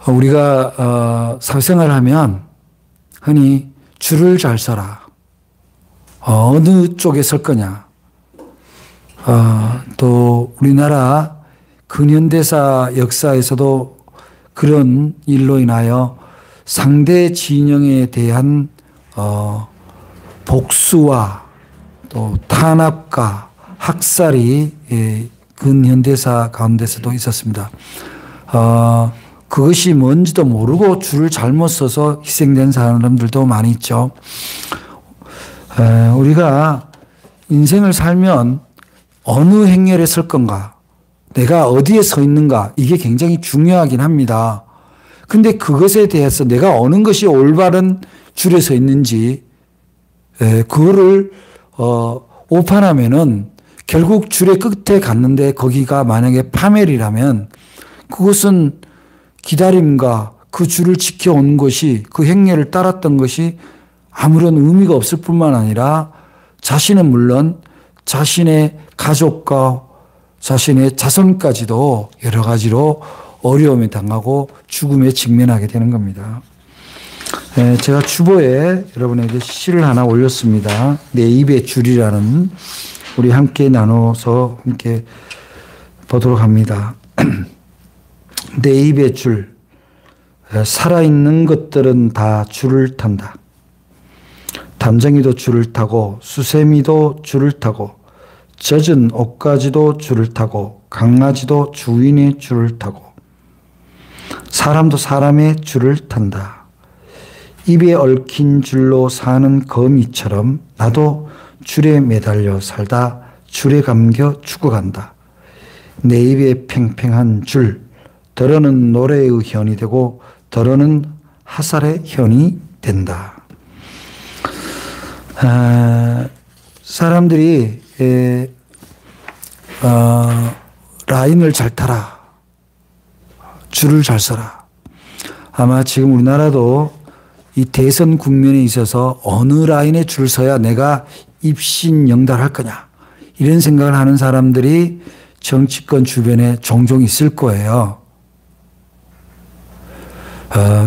우리가 사회생활을 하면 흔히 줄을 잘 서라. 어느 쪽에 설 거냐. 또 우리나라 근현대사 역사에서도 그런 일로 인하여 상대 진영에 대한 복수와 또 탄압과 학살이 근현대사 가운데서도 있었습니다. 그것이 뭔지도 모르고 줄을 잘못 서서 희생된 사람들도 많이 있죠. 우리가 인생을 살면 어느 행렬에 설 건가, 내가 어디에 서 있는가, 이게 굉장히 중요하긴 합니다. 근데 그것에 대해서 내가 어느 것이 올바른 줄에 서 있는지, 그거를, 오판하면은 결국 줄의 끝에 갔는데 거기가 만약에 파멸이라면 그것은 기다림과 그 줄을 지켜온 것이, 그 행렬을 따랐던 것이 아무런 의미가 없을 뿐만 아니라 자신은 물론 자신의 가족과 자신의 자손까지도 여러 가지로 어려움에 당하고 죽음에 직면하게 되는 겁니다. 제가 주보에 여러분에게 시를 하나 올렸습니다. 내 입의 줄이라는, 우리 함께 나눠서 함께 보도록 합니다. 내 입의 줄. 살아있는 것들은 다 줄을 탄다. 담쟁이도 줄을 타고 수세미도 줄을 타고 젖은 옷가지도 줄을 타고 강아지도 주인의 줄을 타고 사람도 사람의 줄을 탄다. 입에 얽힌 줄로 사는 거미처럼 나도 줄에 매달려 살다 줄에 감겨 죽어간다. 내 입에 팽팽한 줄, 더러는 노래의 현이 되고 더러는 화살의 현이 된다. 사람들이 라인을 잘 타라, 줄을 잘 서라. 아마 지금 우리나라도 이 대선 국면에 있어서 어느 라인에 줄 서야 내가 입신영달할 거냐, 이런 생각을 하는 사람들이 정치권 주변에 종종 있을 거예요.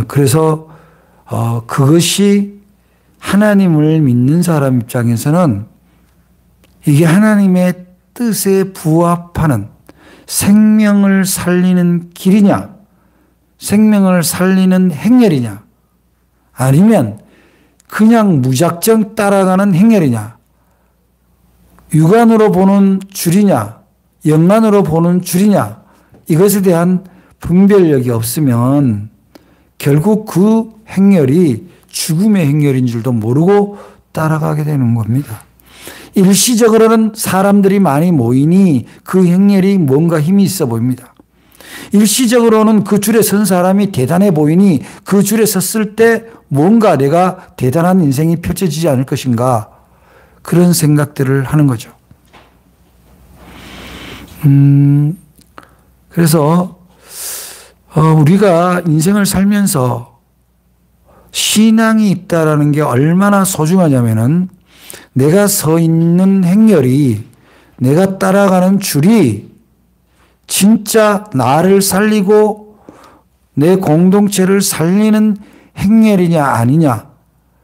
그래서 그것이 하나님을 믿는 사람 입장에서는 이게 하나님의 뜻에 부합하는 생명을 살리는 길이냐, 생명을 살리는 행렬이냐, 아니면 그냥 무작정 따라가는 행렬이냐, 육안으로 보는 줄이냐, 영안으로 보는 줄이냐, 이것에 대한 분별력이 없으면 결국 그 행렬이 죽음의 행렬인 줄도 모르고 따라가게 되는 겁니다. 일시적으로는 사람들이 많이 모이니 그 행렬이 뭔가 힘이 있어 보입니다. 일시적으로는 그 줄에 선 사람이 대단해 보이니 그 줄에 섰을 때 뭔가 내가 대단한 인생이 펼쳐지지 않을 것인가, 그런 생각들을 하는 거죠. 그래서 우리가 인생을 살면서 신앙이 있다라는 게 얼마나 소중하냐면은 내가 서 있는 행렬이, 내가 따라가는 줄이 진짜 나를 살리고 내 공동체를 살리는 행렬이냐 아니냐,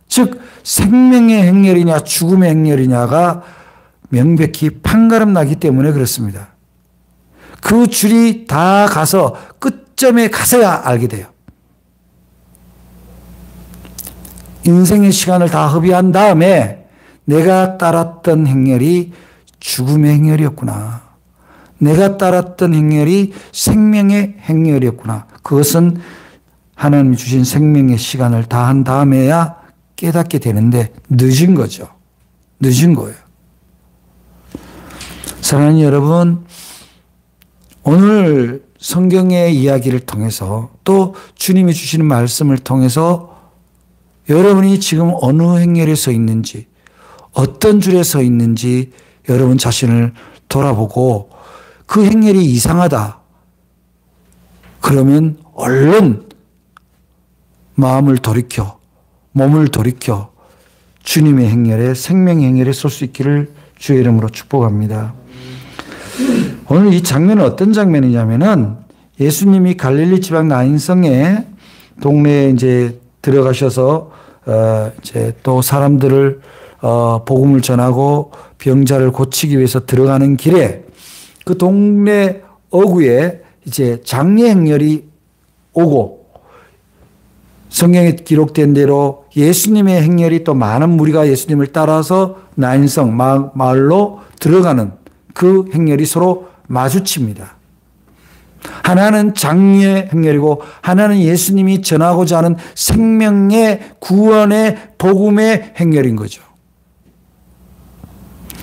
즉 생명의 행렬이냐 죽음의 행렬이냐가 명백히 판가름 나기 때문에 그렇습니다. 그 줄이 다 가서 끝점에 가서야 알게 돼요. 인생의 시간을 다 허비한 다음에 내가 따랐던 행렬이 죽음의 행렬이었구나, 내가 따랐던 행렬이 생명의 행렬이었구나, 그것은 하나님이 주신 생명의 시간을 다 한 다음에야 깨닫게 되는데 늦은 거죠. 늦은 거예요. 사랑하는 여러분, 오늘 성경의 이야기를 통해서 또 주님이 주시는 말씀을 통해서 여러분이 지금 어느 행렬에 서 있는지, 어떤 줄에 서 있는지 여러분 자신을 돌아보고 그 행렬이 이상하다 그러면 얼른 마음을 돌이켜, 몸을 돌이켜 주님의 행렬에, 생명의 행렬에 설 수 있기를 주의 이름으로 축복합니다. 오늘 이 장면은 어떤 장면이냐면은 예수님이 갈릴리 지방 나인성에 동네에 이제 들어가셔서 이제 또 사람들을 복음을 전하고 병자를 고치기 위해서 들어가는 길에 그 동네 어구에 이제 장례 행렬이 오고 성경에 기록된 대로 예수님의 행렬이 또 많은 무리가 예수님을 따라서 나인성 마을로 들어가는 그 행렬이 서로 마주칩니다. 하나는 장례 행렬이고 하나는 예수님이 전하고자 하는 생명의 구원의 복음의 행렬인 거죠.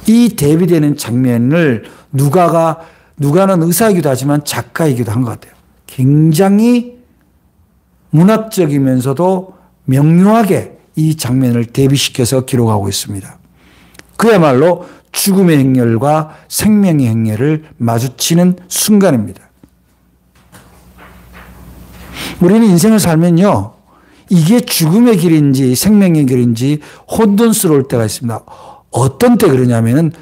이 대비되는 장면을 누가는 의사이기도 하지만 작가이기도 한 것 같아요. 굉장히 문학적이면서도 명료하게 이 장면을 대비시켜서 기록하고 있습니다. 그야말로 죽음의 행렬과 생명의 행렬을 마주치는 순간입니다. 우리는 인생을 살면요, 이게 죽음의 길인지 생명의 길인지 혼돈스러울 때가 있습니다. 어떤 때 그러냐면은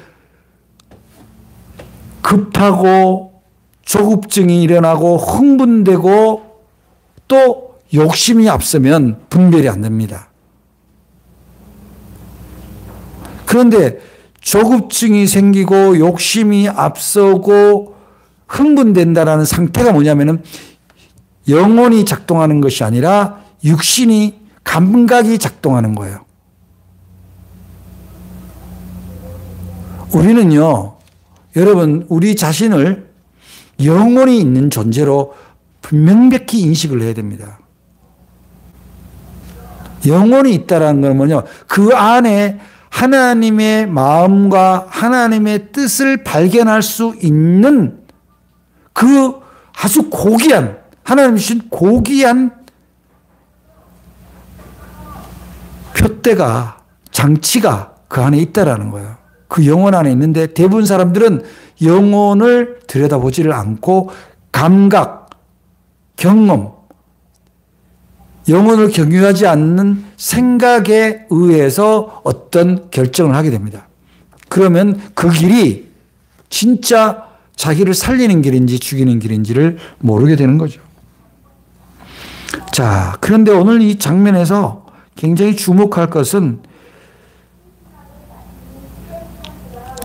급하고 조급증이 일어나고 흥분되고 또 욕심이 앞서면 분별이 안 됩니다. 그런데 조급증이 생기고 욕심이 앞서고 흥분된다라는 상태가 뭐냐면은 영혼이 작동하는 것이 아니라 육신이 감각이 작동하는 거예요. 우리는요, 여러분, 우리 자신을 영혼이 있는 존재로 분명히 인식을 해야 됩니다. 영혼이 있다는 건 뭐냐? 그 안에 하나님의 마음과 하나님의 뜻을 발견할 수 있는 그 아주 고귀한, 하나님 주신 고귀한 표대가, 장치가 그 안에 있다라는 거예요. 그 영혼 안에 있는데 대부분 사람들은 영혼을 들여다보지를 않고 감각, 경험, 영혼을 경유하지 않는 생각에 의해서 어떤 결정을 하게 됩니다. 그러면 그 길이 진짜 자기를 살리는 길인지 죽이는 길인지를 모르게 되는 거죠. 자, 그런데 오늘 이 장면에서 굉장히 주목할 것은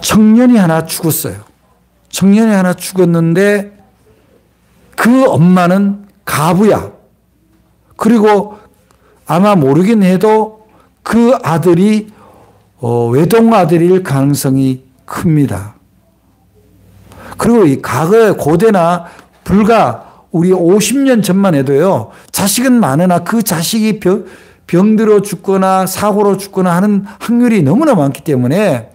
청년이 하나 죽었어요. 청년이 하나 죽었는데 그 엄마는 가부야. 그리고 아마 모르긴 해도 그 아들이 외동 아들일 가능성이 큽니다. 그리고 이 과거에 고대나 불과 우리 50년 전만 해도요, 자식은 많으나 그 자식이 병들어 죽거나 사고로 죽거나 하는 확률이 너무나 많기 때문에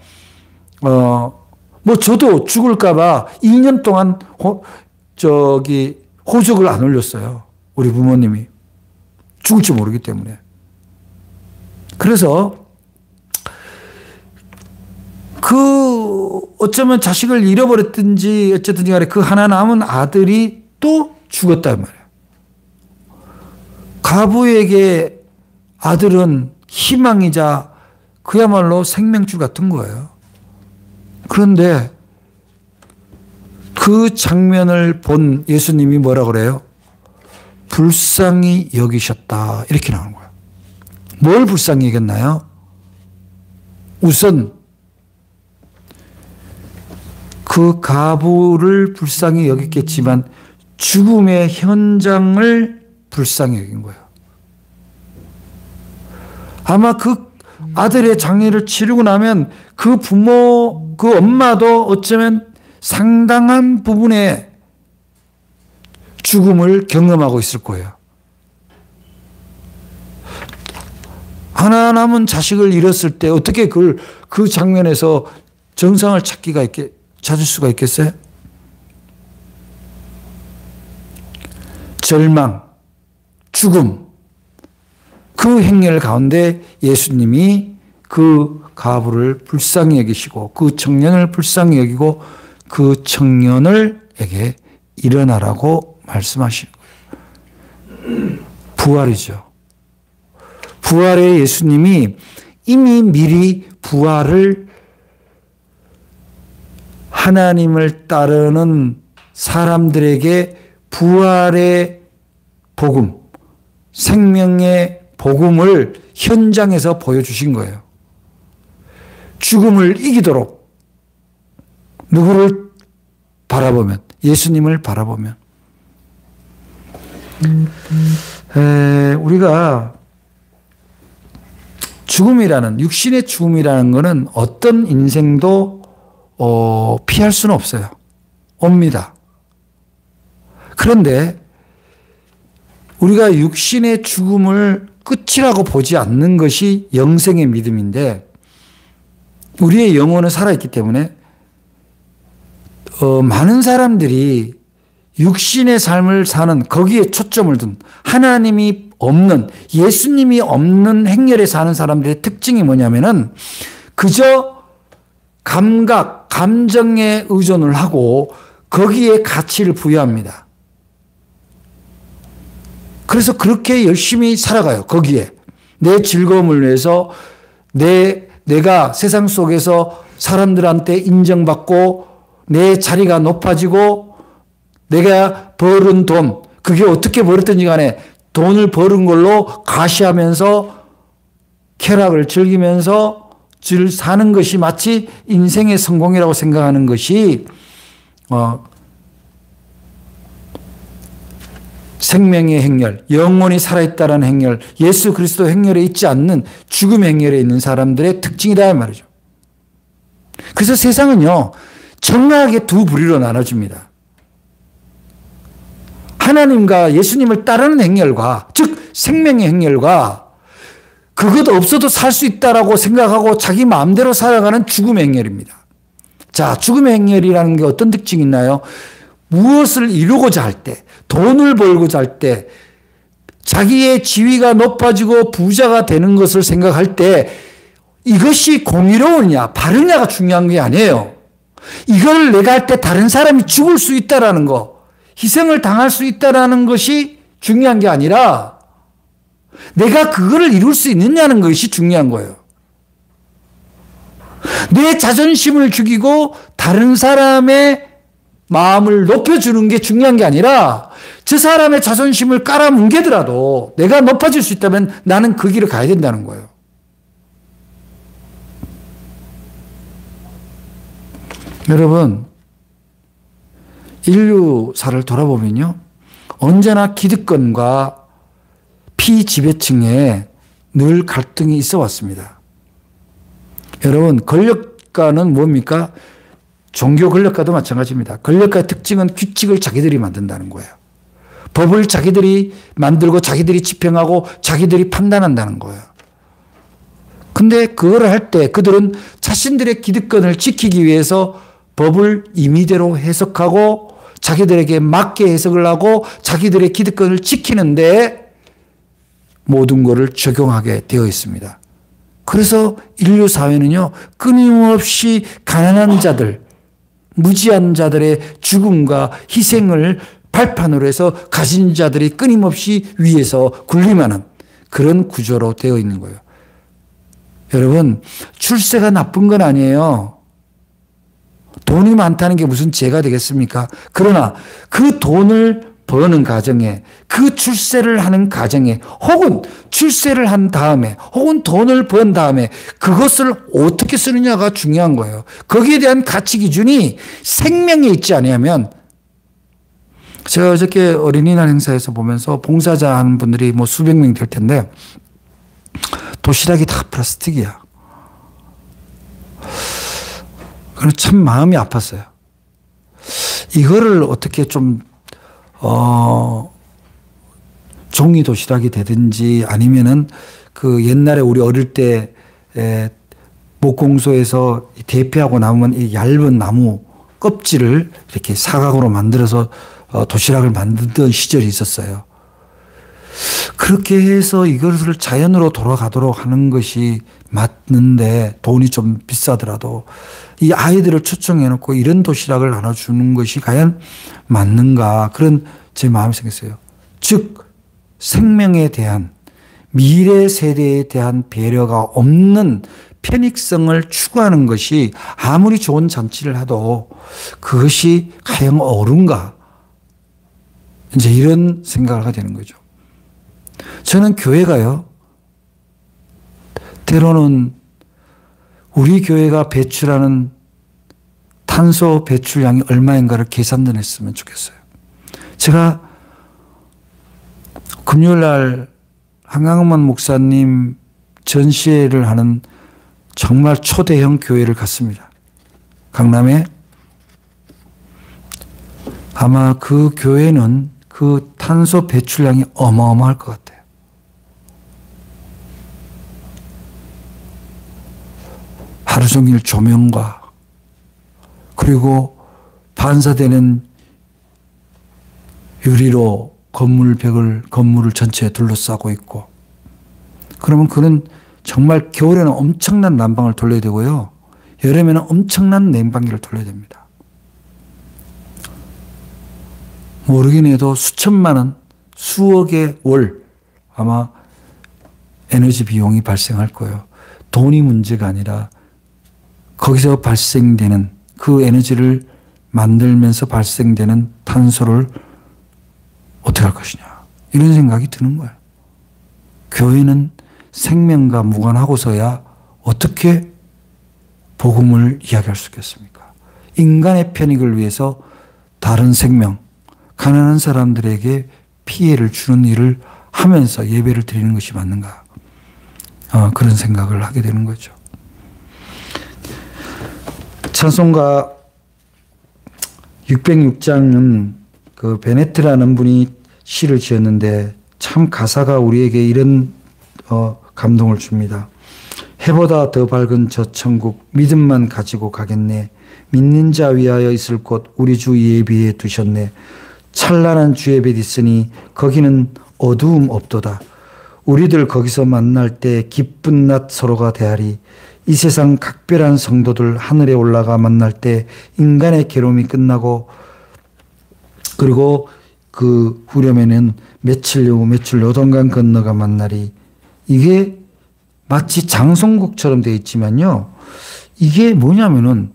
뭐 저도 죽을까봐 2년 동안 호적을 안 올렸어요. 우리 부모님이. 죽을지 모르기 때문에. 그래서 어쩌면 자식을 잃어버렸든지 어쨌든지 간에 그 하나 남은 아들이 또 죽었단 말이에요. 가부에게 아들은 희망이자 그야말로 생명줄 같은 거예요. 그런데 그 장면을 본 예수님이 뭐라 그래요? 불쌍히 여기셨다. 이렇게 나오는 거예요. 뭘 불쌍히 여겼나요? 우선 그 가부를 불쌍히 여겼겠지만 죽음의 현장을 불쌍히 여긴 거예요. 아마 그 아들의 장례를 치르고 나면 그 부모, 그 엄마도 어쩌면 상당한 부분의 죽음을 경험하고 있을 거예요. 하나 남은 자식을 잃었을 때 어떻게 그 장면에서 정상을 찾을 수가 있겠어요? 절망, 죽음, 그 행렬 가운데 예수님이 그 가부를 불쌍히 여기시고 그 청년을 불쌍히 여기고 그 청년을에게 일어나라고 말씀하시는 거예요. 부활이죠. 부활의 예수님이 이미 미리 부활을 하나님을 따르는 사람들에게 부활의 복음, 생명의 복음을 현장에서 보여주신 거예요. 죽음을 이기도록 누구를 바라보면, 예수님을 바라보면. 우리가 죽음이라는, 육신의 죽음이라는 것은 어떤 인생도 피할 수는 없어요. 옵니다. 그런데 우리가 육신의 죽음을 끝이라고 보지 않는 것이 영생의 믿음인데, 우리의 영혼은 살아있기 때문에 많은 사람들이 육신의 삶을 사는, 거기에 초점을 둔, 하나님이 없는, 예수님이 없는 행렬에 사는 사람들의 특징이 뭐냐면은 그저 감각, 감정에 의존을 하고 거기에 가치를 부여합니다. 그래서 그렇게 열심히 살아가요. 거기에 내 즐거움을 위해서, 내가 세상 속에서 사람들한테 인정받고 내 자리가 높아지고 내가 벌은 돈, 그게 어떻게 벌었든지 간에 돈을 버는 걸로 과시하면서 쾌락을 즐기면서 사는 것이 마치 인생의 성공이라고 생각하는 것이 생명의 행렬, 영혼이 살아있다는 행렬, 예수 그리스도 행렬에 있지 않는 죽음의 행렬에 있는 사람들의 특징이다 말이죠. 그래서 세상은요, 정확하게 두 부류로 나눠집니다. 하나님과 예수님을 따르는 행렬과, 즉 생명의 행렬과 그것 없어도 살 수 있다라고 생각하고 자기 마음대로 살아가는 죽음의 행렬입니다. 자, 죽음의 행렬이라는 게 어떤 특징이 있나요? 무엇을 이루고자 할 때, 돈을 벌고자 할 때, 자기의 지위가 높아지고 부자가 되는 것을 생각할 때 이것이 공의로우냐, 바르냐가 중요한 게 아니에요. 이걸 내가 할 때 다른 사람이 죽을 수 있다라는 거, 희생을 당할 수 있다라는 것이 중요한 게 아니라 내가 그거를 이룰 수 있느냐는 것이 중요한 거예요. 내 자존심을 죽이고 다른 사람의 마음을 높여주는 게 중요한 게 아니라 저 사람의 자존심을 깔아뭉개더라도 내가 높아질 수 있다면 나는 그 길을 가야 된다는 거예요. 여러분, 인류사를 돌아보면요, 언제나 기득권과 피지배층에 늘 갈등이 있어 왔습니다. 여러분, 권력가는 뭡니까? 종교 권력가도 마찬가지입니다. 권력가의 특징은 규칙을 자기들이 만든다는 거예요. 법을 자기들이 만들고 자기들이 집행하고 자기들이 판단한다는 거예요. 근데 그걸 할 때 그들은 자신들의 기득권을 지키기 위해서 법을 임의대로 해석하고 자기들에게 맞게 해석을 하고 자기들의 기득권을 지키는데 모든 것을 적용하게 되어 있습니다. 그래서 인류 사회는요, 끊임없이 가난한 자들, 무지한 자들의 죽음과 희생을 발판으로 해서 가진 자들이 끊임없이 위에서 군림하는 그런 구조로 되어 있는 거예요. 여러분, 출세가 나쁜 건 아니에요. 돈이 많다는 게 무슨 죄가 되겠습니까? 그러나 그 돈을 버는 가정에, 그 출세를 하는 가정에, 혹은 출세를 한 다음에, 혹은 돈을 번 다음에 그것을 어떻게 쓰느냐가 중요한 거예요. 거기에 대한 가치 기준이 생명에 있지 않으면, 제가 어저께 어린이날 행사에서 보면서 봉사자 하는 분들이 뭐 수백 명 될 텐데 도시락이 다 플라스틱이야. 그래서 참 마음이 아팠어요. 이거를 어떻게 좀 종이 도시락이 되든지 아니면은 그 옛날에 우리 어릴 때 목공소에서 대피하고 남은 이 얇은 나무 껍질을 이렇게 사각으로 만들어서 도시락을 만들던 시절이 있었어요. 그렇게 해서 이것을 자연으로 돌아가도록 하는 것이 맞는데 돈이 좀 비싸더라도 이 아이들을 초청해 놓고 이런 도시락을 나눠주는 것이 과연 맞는가, 그런 제 마음이 생겼어요. 즉 생명에 대한, 미래 세대에 대한 배려가 없는 편익성을 추구하는 것이 아무리 좋은 잔치를 해도 그것이 과연 옳은가, 이제 이런 생각을 하게 되는 거죠. 저는 교회가요, 때로는 우리 교회가 배출하는 탄소 배출량이 얼마인가를 계산도 했으면 좋겠어요. 제가 금요일 날 한강만 목사님 전시회를 하는 정말 초대형 교회를 갔습니다. 강남에. 아마 그 교회는 그 탄소 배출량이 어마어마할 것 같아요. 하루 종일 조명과 그리고 반사되는 유리로 건물을 전체에 둘러싸고 있고, 그러면 그는 정말 겨울에는 엄청난 난방을 돌려야 되고요, 여름에는 엄청난 냉방기를 돌려야 됩니다. 모르긴 해도 수천만 원, 수억의 월 아마 에너지 비용이 발생할 거예요. 돈이 문제가 아니라 거기서 발생되는 그 에너지를 만들면서 발생되는 탄소를 어떻게 할 것이냐, 이런 생각이 드는 거예요. 교회는 생명과 무관하고서야 어떻게 복음을 이야기할 수 있겠습니까? 인간의 편익을 위해서 다른 생명, 가난한 사람들에게 피해를 주는 일을 하면서 예배를 드리는 것이 맞는가? 그런 생각을 하게 되는 거죠. 찬송가 606장은 그 베네트라는 분이 시를 지었는데 참 가사가 우리에게 이런 감동을 줍니다. 해보다 더 밝은 저 천국 믿음만 가지고 가겠네. 믿는 자 위하여 있을 곳 우리 주 예비해 두셨네. 찬란한 주의 뱃 있으니 거기는 어두움 없도다. 우리들 거기서 만날 때 기쁜 낮 서로가 대하리. 이 세상 각별한 성도들 하늘에 올라가 만날 때 인간의 괴로움이 끝나고, 그리고 그 후렴에는 며칠 요단강 건너가 만나리. 이게 마치 장송곡처럼 되어 있지만요, 이게 뭐냐면은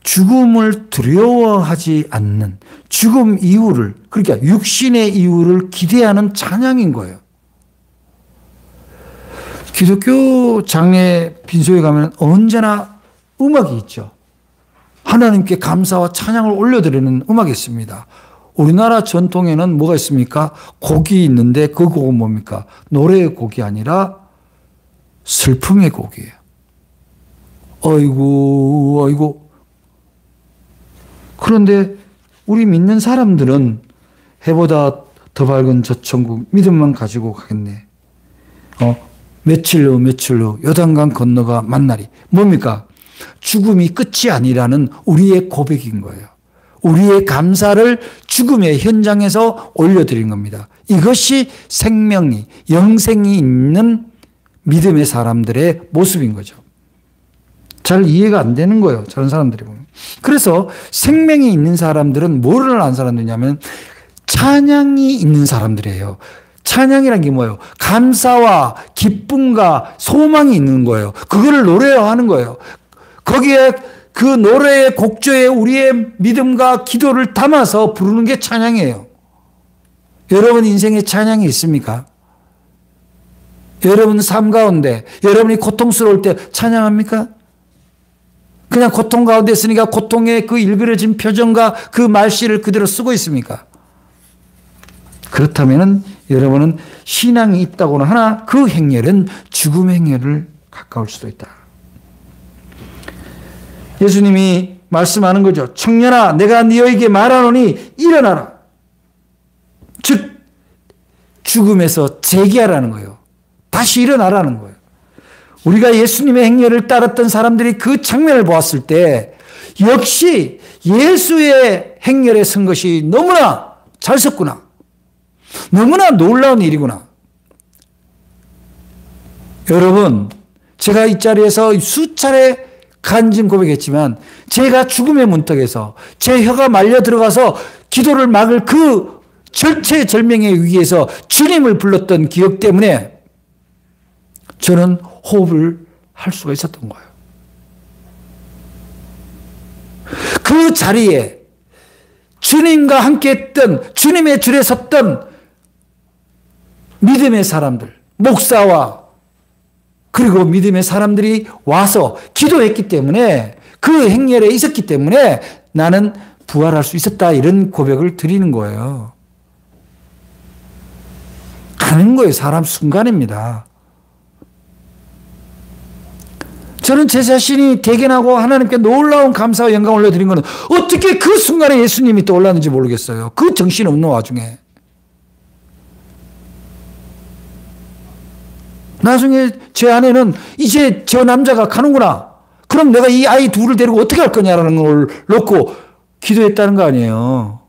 죽음을 두려워하지 않는, 죽음 이후를, 그러니까 육신의 이후를 기대하는 찬양인 거예요. 기독교 장례 빈소에 가면 언제나 음악이 있죠. 하나님께 감사와 찬양을 올려드리는 음악이 있습니다. 우리나라 전통에는 뭐가 있습니까? 곡이 있는데 그 곡은 뭡니까? 노래의 곡이 아니라 슬픔의 곡이에요. 아이고, 아이고. 그런데 우리 믿는 사람들은 해보다 더 밝은 저 천국 믿음만 가지고 가겠네. 며칠 후 요단강 건너가 만나리. 뭡니까? 죽음이 끝이 아니라는 우리의 고백인 거예요. 우리의 감사를 죽음의 현장에서 올려드린 겁니다. 이것이 생명이, 영생이 있는 믿음의 사람들의 모습인 거죠. 잘 이해가 안 되는 거예요, 저런 사람들이 보면. 그래서 생명이 있는 사람들은 뭐를 아는 사람들이냐면 찬양이 있는 사람들이에요. 찬양이란 게 뭐예요? 감사와 기쁨과 소망이 있는 거예요. 그거를 노래하는 거예요. 거기에 그 노래의 곡조에 우리의 믿음과 기도를 담아서 부르는 게 찬양이에요. 여러분 인생에 찬양이 있습니까? 여러분 삶 가운데 여러분이 고통스러울 때 찬양합니까? 그냥 고통 가운데 있으니까 고통의 그 일그러진 표정과 그 말씨를 그대로 쓰고 있습니까? 그렇다면 여러분은 신앙이 있다고는 하나 그 행렬은 죽음의 행렬을 가까울 수도 있다. 예수님이 말씀하는 거죠. 청년아, 내가 너에게 말하노니 일어나라. 즉 죽음에서 재기하라는 거예요. 다시 일어나라는 거예요. 우리가 예수님의 행렬을 따랐던 사람들이 그 장면을 보았을 때 역시 예수의 행렬에 선 것이 너무나 잘 섰구나. 너무나 놀라운 일이구나. 여러분, 제가 이 자리에서 수차례 간증 고백했지만 제가 죽음의 문턱에서 제 혀가 말려 들어가서 기도를 막을 그 절체절명의 위기에서 주님을 불렀던 기억 때문에 저는 호흡을 할 수가 있었던 거예요. 그 자리에 주님과 함께 했던, 주님의 줄에 섰던 믿음의 사람들, 목사와 그리고 믿음의 사람들이 와서 기도했기 때문에, 그 행렬에 있었기 때문에 나는 부활할 수 있었다, 이런 고백을 드리는 거예요. 가는 거예요. 사람 순간입니다. 저는 제 자신이 대견하고 하나님께 놀라운 감사와 영광을 올려드린 것은 어떻게 그 순간에 예수님이 떠올랐는지 모르겠어요. 그 정신없는 와중에. 나중에 제 아내는 이제 저 남자가 가는구나. 그럼 내가 이 아이 둘을 데리고 어떻게 할 거냐라는 걸 놓고 기도했다는 거 아니에요.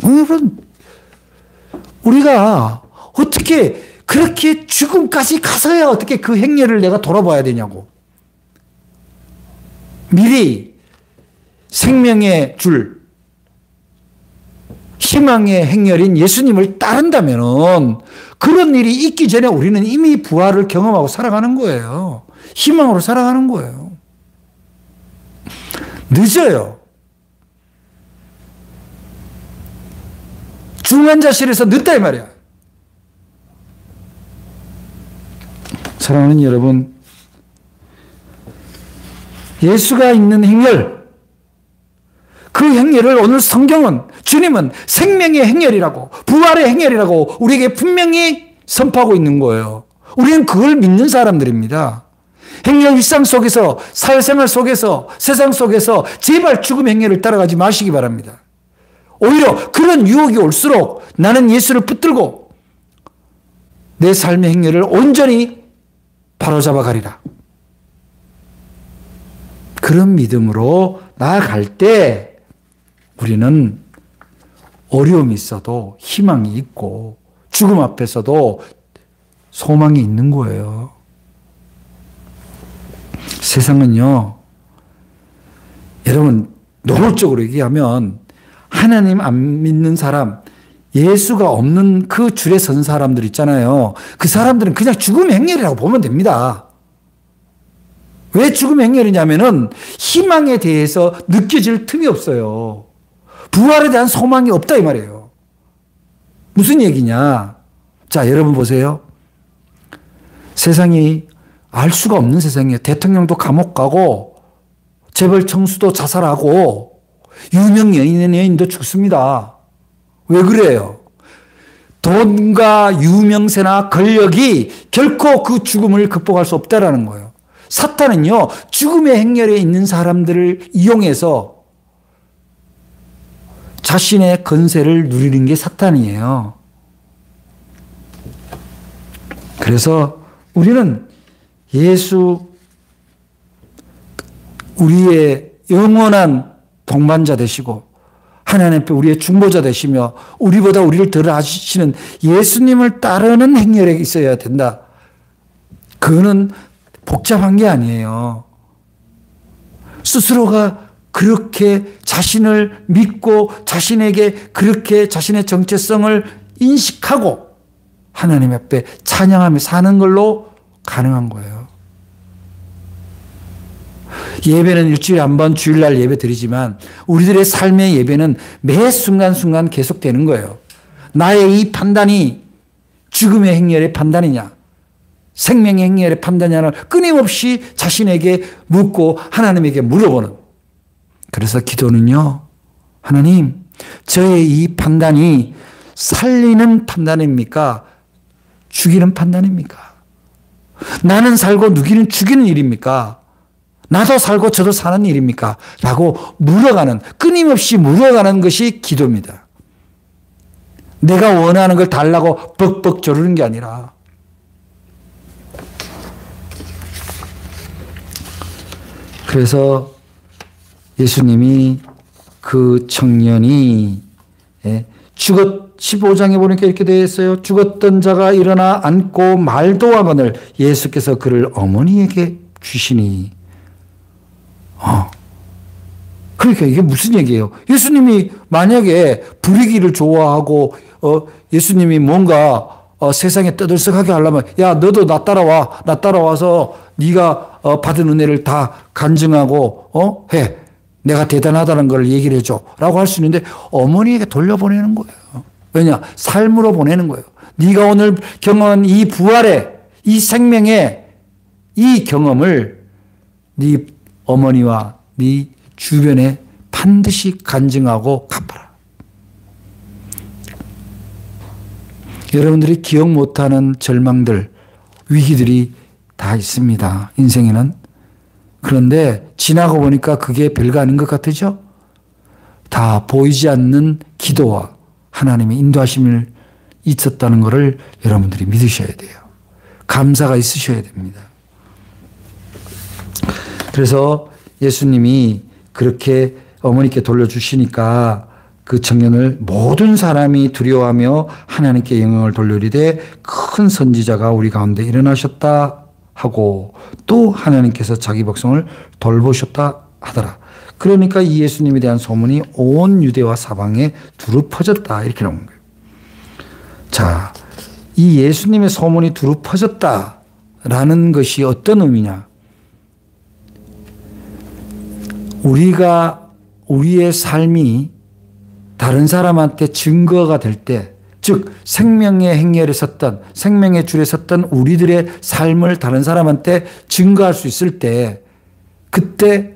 여러분, 우리가 어떻게 그렇게 죽음까지 가서야 어떻게 그 행렬을 내가 돌아봐야 되냐고. 미리 생명의 줄, 희망의 행렬인 예수님을 따른다면 그런 일이 있기 전에 우리는 이미 부활을 경험하고 살아가는 거예요. 희망으로 살아가는 거예요. 늦어요. 중환자실에서 늦다 이 말이야. 사랑하는 여러분, 예수가 있는 행렬, 그 행렬을 오늘 성경은, 주님은 생명의 행렬이라고, 부활의 행렬이라고 우리에게 분명히 선포하고 있는 거예요. 우리는 그걸 믿는 사람들입니다. 행렬 일상 속에서, 사회생활 속에서, 세상 속에서 제발 죽음의 행렬을 따라가지 마시기 바랍니다. 오히려 그런 유혹이 올수록 나는 예수를 붙들고 내 삶의 행렬을 온전히 바로잡아 가리라. 그런 믿음으로 나아갈 때 우리는 어려움이 있어도 희망이 있고 죽음 앞에서도 소망이 있는 거예요. 세상은요, 여러분, 노골적으로 얘기하면 하나님 안 믿는 사람, 예수가 없는 그 줄에 선 사람들 있잖아요. 그 사람들은 그냥 죽음의 행렬이라고 보면 됩니다. 왜 죽음의 행렬이냐면은 희망에 대해서 느껴질 틈이 없어요. 부활에 대한 소망이 없다 이 말이에요. 무슨 얘기냐? 자, 여러분 보세요. 세상이 알 수가 없는 세상이에요. 대통령도 감옥 가고 재벌 청수도 자살하고 유명 연예인도 죽습니다. 왜 그래요? 돈과 유명세나 권력이 결코 그 죽음을 극복할 수 없다라는 거예요. 사탄은요, 죽음의 행렬에 있는 사람들을 이용해서 자신의 권세를 누리는 게 사탄이에요. 그래서 우리는 예수, 우리의 영원한 동반자 되시고 하나님 앞에 우리의 중보자 되시며 우리보다 우리를 덜 아시는 예수님을 따르는 행렬에 있어야 된다. 그거는 복잡한 게 아니에요. 스스로가 그렇게 자신을 믿고 자신에게 그렇게 자신의 정체성을 인식하고 하나님 앞에 찬양하며 사는 걸로 가능한 거예요. 예배는 일주일에 한 번 주일날 예배 드리지만 우리들의 삶의 예배는 매 순간순간 계속되는 거예요. 나의 이 판단이 죽음의 행렬의 판단이냐 생명의 행렬의 판단이냐를 끊임없이 자신에게 묻고 하나님에게 물어보는. 그래서 기도는요, 하나님, 저의 이 판단이 살리는 판단입니까? 죽이는 판단입니까? 나는 살고 누기는 죽이는 일입니까? 나도 살고 저도 사는 일입니까? 라고 물어가는, 끊임없이 물어가는 것이 기도입니다. 내가 원하는 걸 달라고 벅벅 조르는 게 아니라. 그래서 예수님이 그 청년이 15장에 보니까 이렇게 되어 있어요. 죽었던 자가 일어나 앉고 말도 하거늘 예수께서 그를 어머니에게 주시니. 그러니까 이게 무슨 얘기예요? 예수님이 만약에 부리기를 좋아하고 예수님이 뭔가 세상에 떠들썩하게 하려면 야 너도 나 따라와. 나 따라와서 네가 받은 은혜를 다 간증하고 해. 내가 대단하다는 걸 얘기를 해줘. 라고 할 수 있는데 어머니에게 돌려보내는 거예요. 왜냐? 삶으로 보내는 거예요. 네가 오늘 경험한 이 부활의, 이 생명의 이 경험을 네 어머니와 네 주변에 반드시 간증하고 갚아라. 여러분들이 기억 못하는 절망들, 위기들이 다 있습니다. 인생에는. 그런데 지나고 보니까 그게 별거 아닌 것 같으죠? 다 보이지 않는 기도와 하나님의 인도하심을 있었다는 것을 여러분들이 믿으셔야 돼요. 감사가 있으셔야 됩니다. 그래서 예수님이 그렇게 어머니께 돌려주시니까 그 청년을 모든 사람이 두려워하며 하나님께 영광을 돌리되 큰 선지자가 우리 가운데 일어나셨다 하고 또 하나님께서 자기 백성을 돌보셨다 하더라. 그러니까 이 예수님에 대한 소문이 온 유대와 사방에 두루 퍼졌다 이렇게 나오는 거예요. 자, 이 예수님의 소문이 두루 퍼졌다라는 것이 어떤 의미냐? 우리의 삶이 다른 사람한테 증거가 될 때, 즉 생명의 행렬에 섰던, 생명의 줄에 섰던 우리들의 삶을 다른 사람한테 증거할 수 있을 때, 그때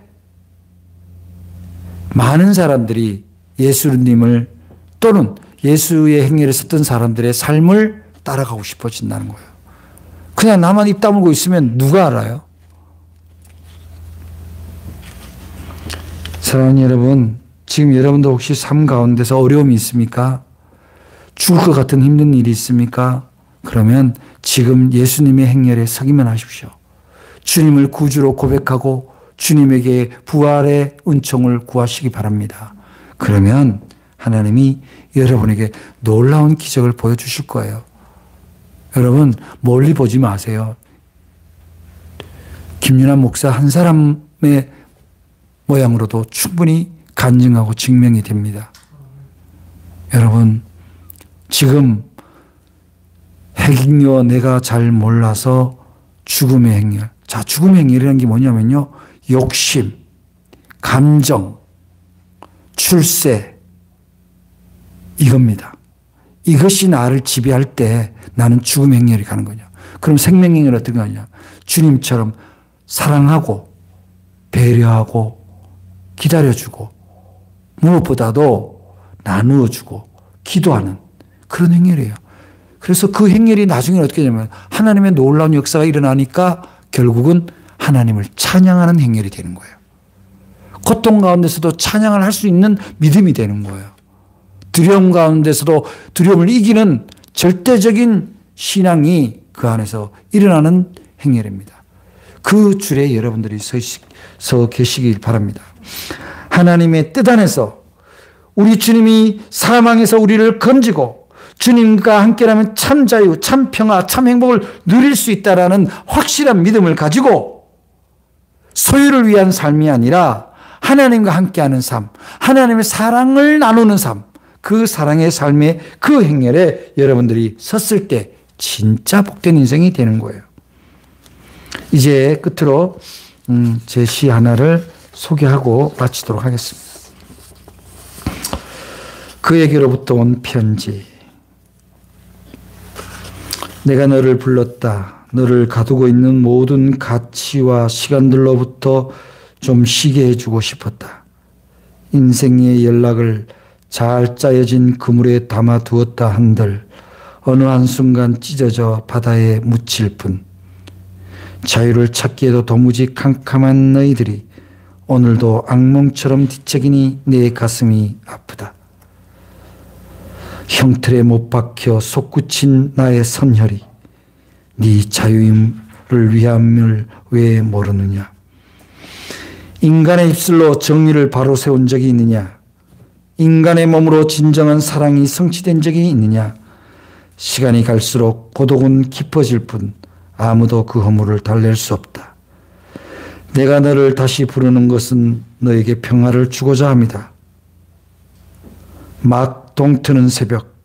많은 사람들이 예수님을 또는 예수의 행렬에 섰던 사람들의 삶을 따라가고 싶어진다는 거예요. 그냥 나만 입 다물고 있으면 누가 알아요? 사랑하는 여러분, 지금 여러분도 혹시 삶 가운데서 어려움이 있습니까? 죽을 것 같은 힘든 일이 있습니까? 그러면 지금 예수님의 행렬에 서기만 하십시오. 주님을 구주로 고백하고 주님에게 부활의 은총을 구하시기 바랍니다. 그러면 하나님이 여러분에게 놀라운 기적을 보여주실 거예요. 여러분 멀리 보지 마세요. 김윤환 목사 한 사람의 모양으로도 충분히 간증하고 증명이 됩니다. 여러분 지금 핵인교 내가 잘 몰라서 죽음의 행렬. 자, 죽음의 행렬이라는 게 뭐냐면요. 욕심, 감정, 출세 이겁니다. 이것이 나를 지배할 때 나는 죽음의 행렬이 가는 거냐. 그럼 생명의 행렬은 어떤 거냐. 주님처럼 사랑하고 배려하고 기다려주고 무엇보다도 나누어주고 기도하는 그런 행렬이에요. 그래서 그 행렬이 나중에 어떻게 되냐면 하나님의 놀라운 역사가 일어나니까 결국은 하나님을 찬양하는 행렬이 되는 거예요. 고통 가운데서도 찬양을 할 수 있는 믿음이 되는 거예요. 두려움 가운데서도 두려움을 이기는 절대적인 신앙이 그 안에서 일어나는 행렬입니다. 그 줄에 여러분들이 서 계시길 바랍니다. 하나님의 뜻 안에서 우리 주님이 사망에서 우리를 건지고 주님과 함께라면 참 자유, 참 평화, 참 행복을 누릴 수 있다라는 확실한 믿음을 가지고 소유를 위한 삶이 아니라 하나님과 함께하는 삶, 하나님의 사랑을 나누는 삶, 그 사랑의 삶의 그 행렬에 여러분들이 섰을 때 진짜 복된 인생이 되는 거예요. 이제 끝으로 제 시 하나를 소개하고 마치도록 하겠습니다. 그에게로부터 온 편지. 내가 너를 불렀다. 너를 가두고 있는 모든 가치와 시간들로부터 좀 쉬게 해주고 싶었다. 인생의 연락을 잘 짜여진 그물에 담아두었다 한들 어느 한순간 찢어져 바다에 묻힐 뿐. 자유를 찾기에도 도무지 캄캄한 너희들이 오늘도 악몽처럼 뒤척이니 내 가슴이 아프다. 형틀에 못 박혀 솟구친 나의 선혈이 네 자유임을 위함을 왜 모르느냐. 인간의 입술로 정의를 바로 세운 적이 있느냐. 인간의 몸으로 진정한 사랑이 성취된 적이 있느냐. 시간이 갈수록 고독은 깊어질 뿐 아무도 그 허물을 달랠 수 없다. 내가 너를 다시 부르는 것은 너에게 평화를 주고자 합니다. 막 동트는 새벽,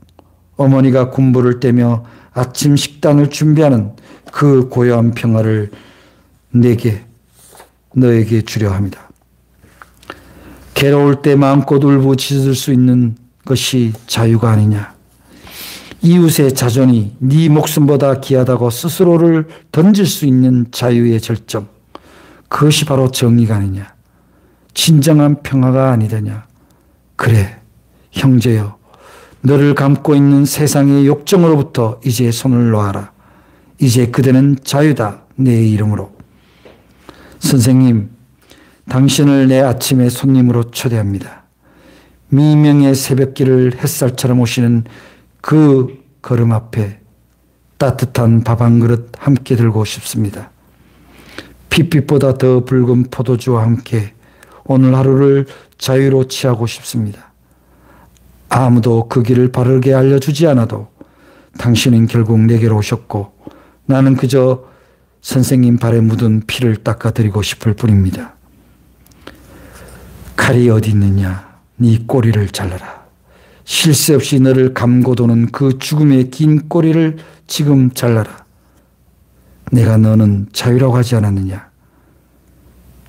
어머니가 군부를 떼며 아침 식단을 준비하는 그 고요한 평화를 너에게 주려 합니다. 괴로울 때 마음껏 울부짖을 수 있는 것이 자유가 아니냐. 이웃의 자존이 네 목숨보다 귀하다고 스스로를 던질 수 있는 자유의 절정. 그것이 바로 정의가 아니냐. 진정한 평화가 아니더냐. 그래, 형제여. 너를 감고 있는 세상의 욕정으로부터 이제 손을 놓아라. 이제 그대는 자유다. 내 이름으로. 선생님, 당신을 내 아침의 손님으로 초대합니다. 미명의 새벽길을 햇살처럼 오시는 그 걸음 앞에 따뜻한 밥 한 그릇 함께 들고 싶습니다. 핏빛보다 더 붉은 포도주와 함께 오늘 하루를 자유로 취하고 싶습니다. 아무도 그 길을 바르게 알려주지 않아도 당신은 결국 내게로 오셨고 나는 그저 선생님 발에 묻은 피를 닦아드리고 싶을 뿐입니다. 칼이 어디 있느냐? 네 꼬리를 잘라라. 쉴 새 없이 너를 감고 도는 그 죽음의 긴 꼬리를 지금 잘라라. 내가 너는 자유라고 하지 않았느냐?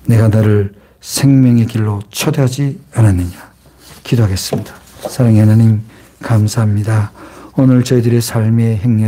내가 너를 생명의 길로 초대하지 않았느냐? 기도하겠습니다. 사랑의 하나님, 감사합니다. 오늘 저희들의 삶의 행렬